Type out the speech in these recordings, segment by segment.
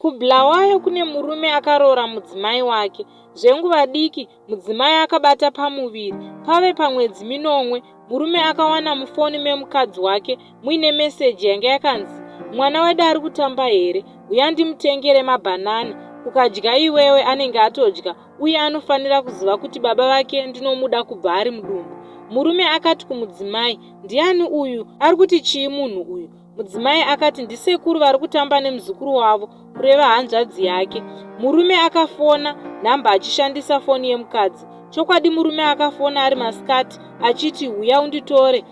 Kubulawayo kune murume akaroora mudzimai wake. Zvenguva diki mudzimai akabata pamuviri. Pave pamwedzi minomwe murume akawana mufoni memukadzi wake muine meseji yanga yakanzi, mwana wedu ari kutamba here, uya ndimutengere mabhanana, ukadya iwewe anenge atodya uye anofanira kuziva kuti baba vake ndinomuda kubva ari mudumbu. Murume akati kumudzimai, ndiani uyu, ari kuti chii munhu uyu? Mudzimai akati, ndisekuru vari kutamba nemuzukuru wavo, kureva hanzvadzi yake. Murume akafona nhamba achishandisa foni yemukadzi. Chokwadi murume akafona ari masikati achiti, uya unditore,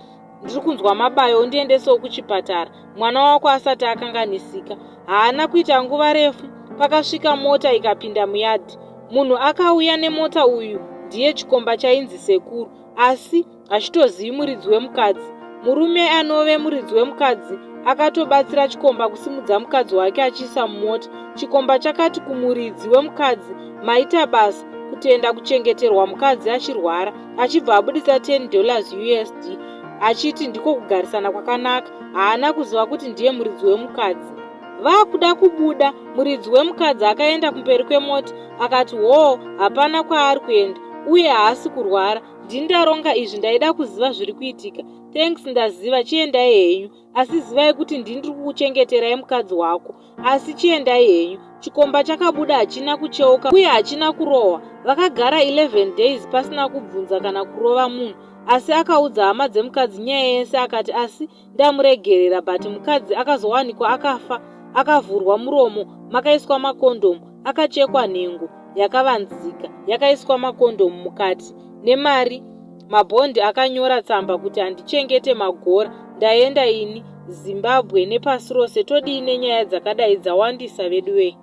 ndiri kunzwa mabayo, undiendesewo kuchipatara, mwana wako asati akanganisika. Haana kuita nguva refu pakasvika mota ikapinda muyadhi. Munhu akauya nemota, uyu ndiye chikomba chainzi sekuru, asi hachitozivi muridzi wemukadzi. Murume anove muridzi wemukadzi akatobatsira chikomba kusimudza mukadzi wake achiisa mumota. Chikomba chakati kumuridzi wemukadzi, maita basa kutoenda kuchengeterwa mukadzi achirwara, achibva abudisa $10 USD achiti ndiko kugarisana kwakanaka. Haana kuziva kuti ndiye muridzi wemukadzi. Vakuda kubuda, muridzi wemukadzi akaenda kumberi kwemota akati, hoo, hapana kwaari kuenda uye haasi kurwara. Ndindaronga izvi, ndaida kuziva zviri kuitika. Thanks, ndaziva, chiendai henyu. Asi zivai kuti ndiri kukuchengeterai mukadzi wako. Asi chiendai henyu. Chikomba chakabuda hachina kucheuka uye hachina kurohwa. Vakagara 11 days pasina kubvunza kana kurova munhu. Asi akaudza hama dzemukadzi nyaya yese, akati asi ndamuregerera, bhati mukadzi akazowanikwa akafa, akavhurwa muromo, makaiswa makondomu, akachekwa nhengo yakavanzika, yakaiswa makondomu mukati nemari. Mabhondi akanyora tsamba kuti handichengete magora. Ndaenda ini Zimbabwe nepasi rose. Todii nenyaya dzakadai dzawandisa vedu wei?